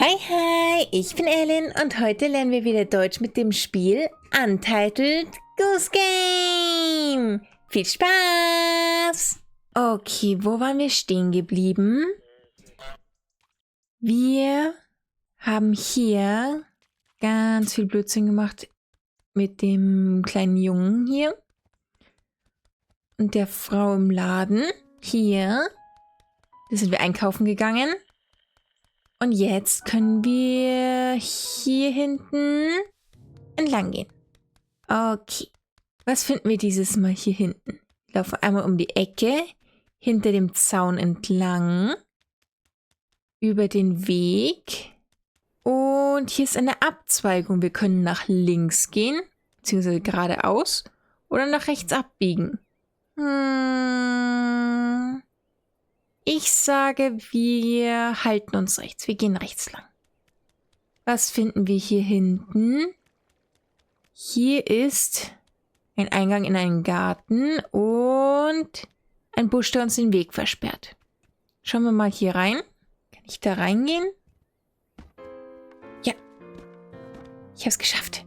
Hi, hi, ich bin Ellen und heute lernen wir wieder Deutsch mit dem Spiel Untitled Goose Game. Viel Spaß! Okay, wo waren wir stehen geblieben? Wir haben hier ganz viel Blödsinn gemacht mit dem kleinen Jungen hier und der Frau im Laden. Hier, da sind wir einkaufen gegangen. Und jetzt können wir hier hinten entlang gehen. Okay. Was finden wir dieses Mal hier hinten? Wir laufen einmal um die Ecke, hinter dem Zaun entlang, über den Weg. Und hier ist eine Abzweigung. Wir können nach links gehen, beziehungsweise geradeaus, oder nach rechts abbiegen. Ich sage, wir halten uns rechts. Wir gehen rechts lang. Was finden wir hier hinten? Hier ist ein Eingang in einen Garten und ein Busch, der uns den Weg versperrt. Schauen wir mal hier rein. Kann ich da reingehen? Ja. Ich habe es geschafft.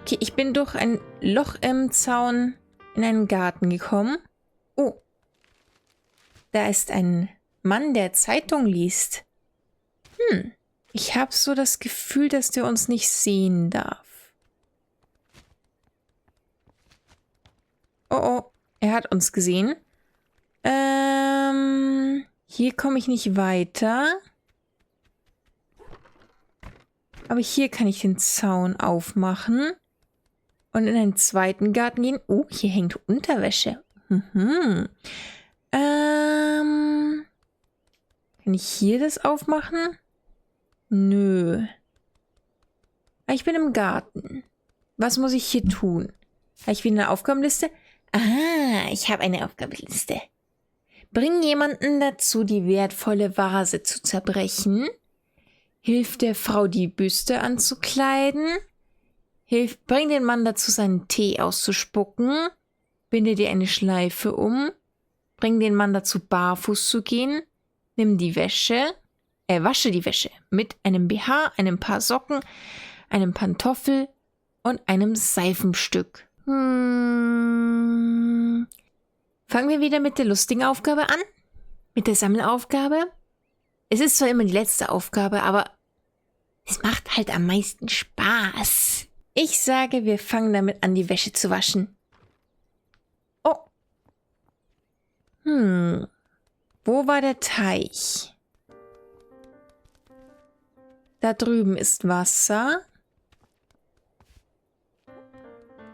Okay, ich bin durch ein Loch im Zaun in einen Garten gekommen. Oh. Da ist ein Mann, der Zeitung liest. Ich habe so das Gefühl, dass der uns nicht sehen darf. Oh, er hat uns gesehen. Hier komme ich nicht weiter. Aber hier kann ich den Zaun aufmachen und in einen zweiten Garten gehen. Oh, hier hängt Unterwäsche. Kann ich hier das aufmachen? Nö. Ich bin im Garten. Was muss ich hier tun? Habe ich wieder eine Aufgabenliste? Ah, ich habe eine Aufgabenliste. Bring jemanden dazu, die wertvolle Vase zu zerbrechen. Hilf der Frau, die Büste anzukleiden. Bring den Mann dazu, seinen Tee auszuspucken. Binde dir eine Schleife um. Bring den Mann dazu, barfuß zu gehen. Nimm die Wäsche. Wasche die Wäsche mit einem BH, einem Paar Socken, einem Pantoffel und einem Seifenstück. Fangen wir wieder mit der lustigen Aufgabe an? Mit der Sammelaufgabe? Es ist zwar immer die letzte Aufgabe, aber es macht halt am meisten Spaß. Ich sage, wir fangen damit an, die Wäsche zu waschen. Oh. Wo war der Teich? Da drüben ist Wasser.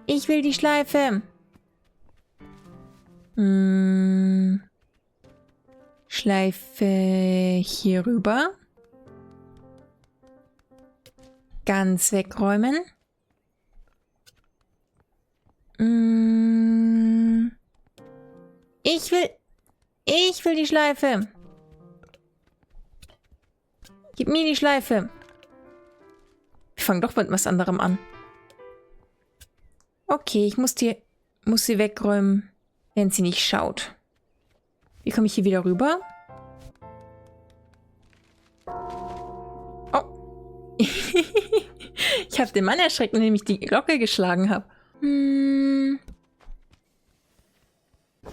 Ich will die Schleife. Schleife hier rüber. Ganz wegräumen. Ich will die Schleife. Gib mir die Schleife. Wir fangen doch mit was anderem an. Okay, ich muss sie wegräumen, wenn sie nicht schaut. Wie komme ich hier wieder rüber? Oh. Ich habe den Mann erschreckt, indem ich die Glocke geschlagen habe.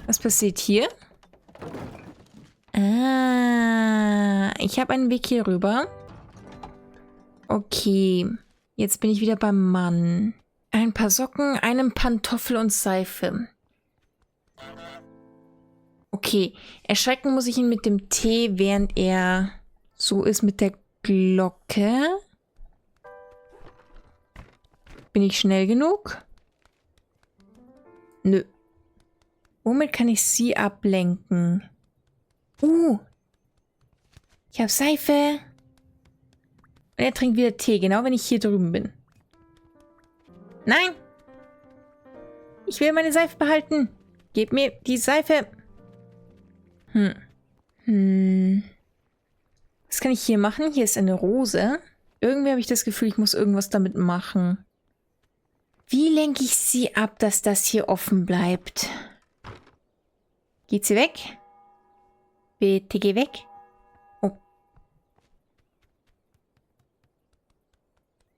Was passiert hier? Ich habe einen Weg hier rüber. Okay, jetzt bin ich wieder beim Mann. Ein paar Socken, einen Pantoffel und Seife. Okay, erschrecken muss ich ihn mit dem Tee, während er so ist mit der Glocke. Bin ich schnell genug? Nö. Womit kann ich sie ablenken? Ich habe Seife. Und er trinkt wieder Tee, genau wenn ich hier drüben bin. Nein! Ich will meine Seife behalten. Gib mir die Seife. Was kann ich hier machen? Hier ist eine Rose. Irgendwie habe ich das Gefühl, ich muss irgendwas damit machen. Wie lenke ich sie ab, dass das hier offen bleibt? Geht sie weg? Bitte geh weg. Oh.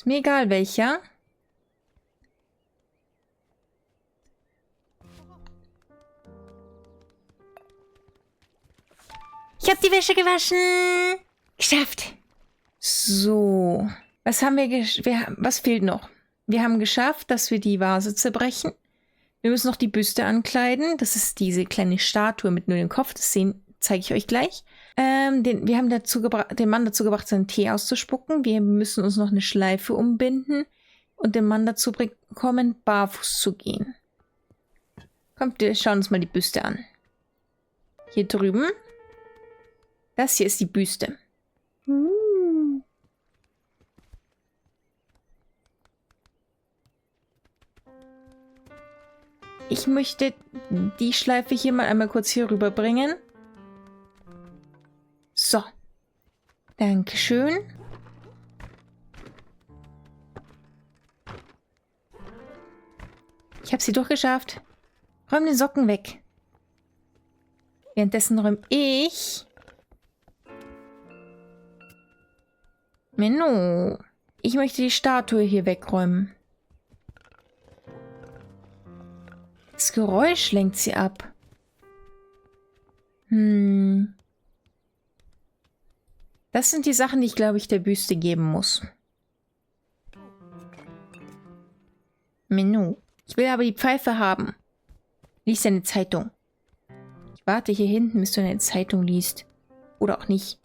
Ist mir egal welcher. Ich habe die Wäsche gewaschen. Geschafft. So. Was haben was fehlt noch? Wir haben geschafft, dass wir die Vase zerbrechen. Wir müssen noch die Büste ankleiden. Das ist diese kleine Statue mit nur dem Kopf. Das zeige ich euch gleich. Wir haben den Mann dazu gebracht, seinen Tee auszuspucken. Wir müssen uns noch eine Schleife umbinden und den Mann dazu bekommen, barfuß zu gehen. Kommt, wir schauen uns mal die Büste an. Hier drüben. Das hier ist die Büste. Ich möchte die Schleife hier mal einmal kurz hier rüberbringen. So. Dankeschön. Ich habe sie durchgeschafft. Räum den Socken weg. Währenddessen räume ich... Menno. Ich möchte die Statue hier wegräumen. Das Geräusch lenkt sie ab. Das sind die Sachen, die ich, glaube ich, der Büste geben muss. Menno. Ich will aber die Pfeife haben. Lies deine Zeitung. Ich warte hier hinten, bis du eine Zeitung liest. Oder auch nicht.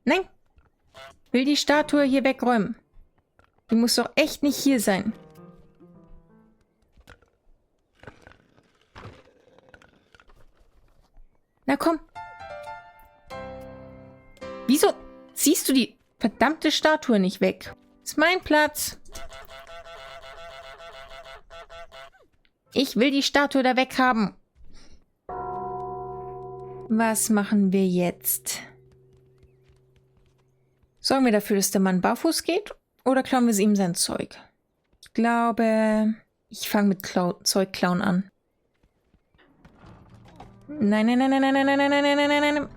Nein. Will die Statue hier wegräumen. Die muss doch echt nicht hier sein. Na komm. Wieso ziehst du die verdammte Statue nicht weg? Ist mein Platz. Ich will die Statue da weghaben. Was machen wir jetzt? Sorgen wir dafür, dass der Mann barfuß geht? Oder klauen wir ihm sein Zeug? Ich glaube, ich fange mit Zeugklauen an. Nein, nein, nein, nein, nein, nein, nein, nein, nein, nein, nein, nein.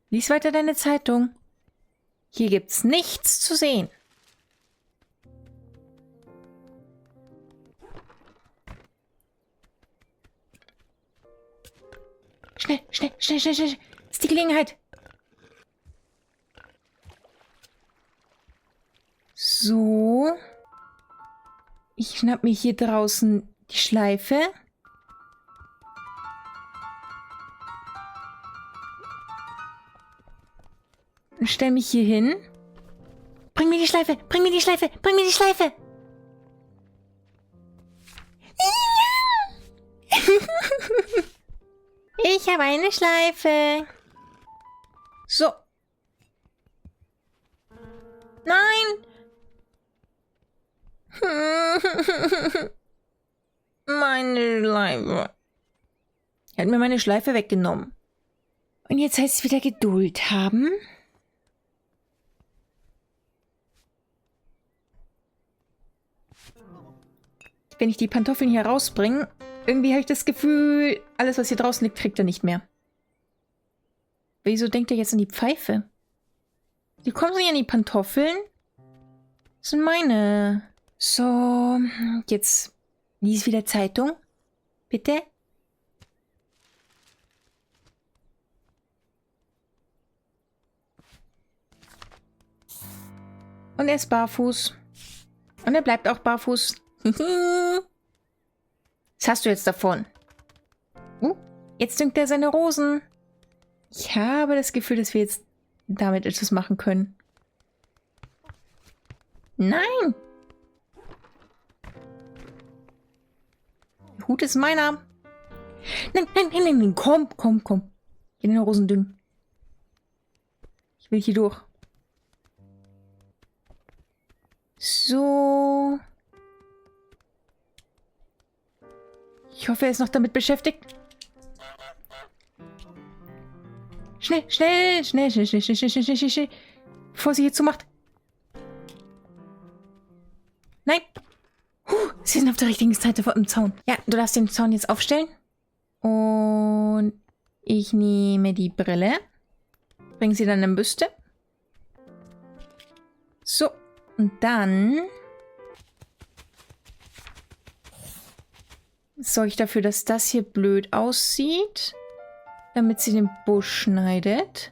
Lies weiter deine Zeitung. Hier gibt's nichts zu sehen. Schnell, schnell, schnell, schnell, schnell. Das ist die Gelegenheit. So. Ich schnapp mir hier draußen die Schleife. Und stell mich hier hin. Bring mir die Schleife, bring mir die Schleife, bring mir die Schleife. Ich habe eine Schleife. So. Nein. Meine Schleife. Er hat mir meine Schleife weggenommen. Und jetzt heißt es wieder Geduld haben. Wenn ich die Pantoffeln hier rausbringe, irgendwie habe ich das Gefühl, alles, was hier draußen liegt, kriegt er nicht mehr. Wieso denkt er jetzt an die Pfeife? Wie kommen sie an die Pantoffeln? Das sind meine. So, jetzt lies wieder Zeitung. Bitte? Und er ist barfuß. Und er bleibt auch barfuß. Was hast du jetzt davon? Jetzt düngt er seine Rosen. Ich habe das Gefühl, dass wir jetzt damit etwas machen können. Nein! Der Hut ist meiner. Nein, nein, nein, nein, komm, komm, komm. Ich will den Rosen düngen. Ich will hier durch. So. Ich hoffe, er ist noch damit beschäftigt. Schnell, schnell, schnell, schnell, schnell, schnell, schnell, schnell, schnell, schnell. Bevor sie hier zumacht. Nein. Sie sind auf der richtigen Seite vor dem Zaun. Ja, du darfst den Zaun jetzt aufstellen. Und ich nehme die Brille. Bring sie dann in Büste. So, und dann sorge ich dafür, dass das hier blöd aussieht, damit sie den Busch schneidet.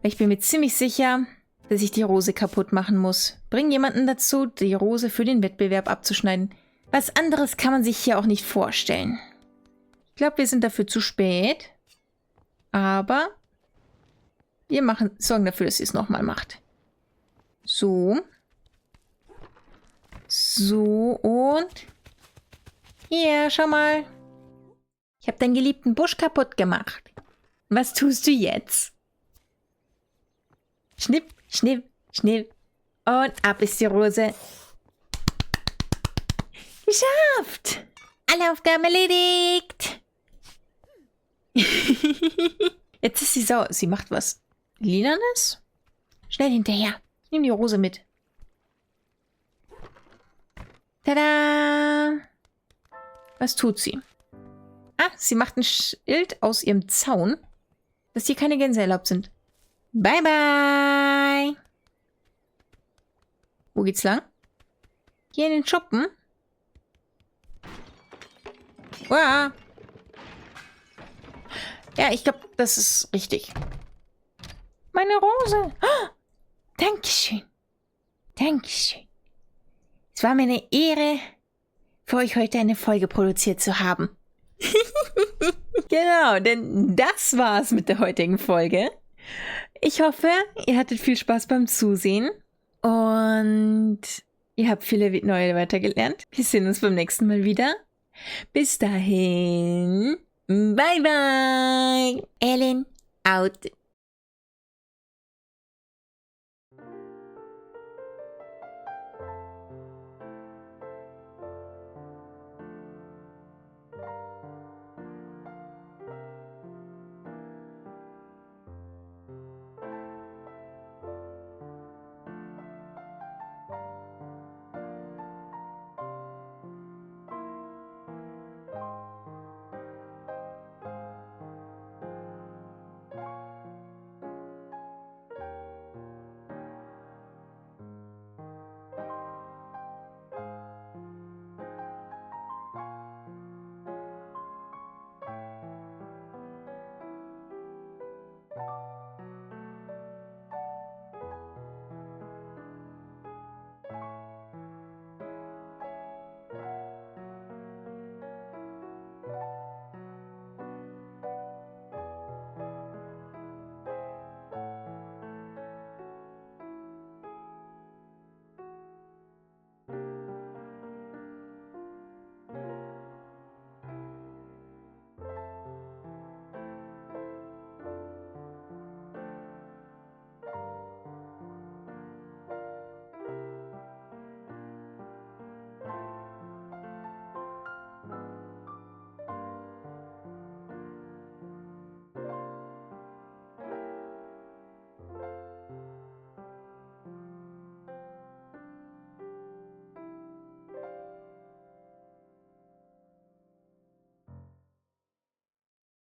Ich bin mir ziemlich sicher, dass ich die Rose kaputt machen muss. Bring jemanden dazu, die Rose für den Wettbewerb abzuschneiden. Was anderes kann man sich hier auch nicht vorstellen. Ich glaube, wir sind dafür zu spät. Aber wir sorgen dafür, dass sie es nochmal macht. So. So und... Hier, schau mal. Ich habe deinen geliebten Busch kaputt gemacht. Was tust du jetzt? Schnipp, schnipp, schnipp. Und ab ist die Rose. Geschafft! Alle Aufgaben erledigt! Jetzt ist sie sauer. Sie macht was Lilanes? Schnell hinterher. Ich nehme die Rose mit. Tada! Was tut sie? Ah, sie macht ein Schild aus ihrem Zaun, dass hier keine Gänse erlaubt sind. Bye, bye! Wo geht's lang? Hier in den Schuppen? Wow. Ja, ich glaube, das ist richtig. Meine Rose. Oh, Dankeschön. Dankeschön. Es war mir eine Ehre, für euch heute eine Folge produziert zu haben. Genau, denn das war's mit der heutigen Folge. Ich hoffe, ihr hattet viel Spaß beim Zusehen und ihr habt viele neue Wörter gelernt. Wir sehen uns beim nächsten Mal wieder. Bis dahin. Bye bye. Ellen out.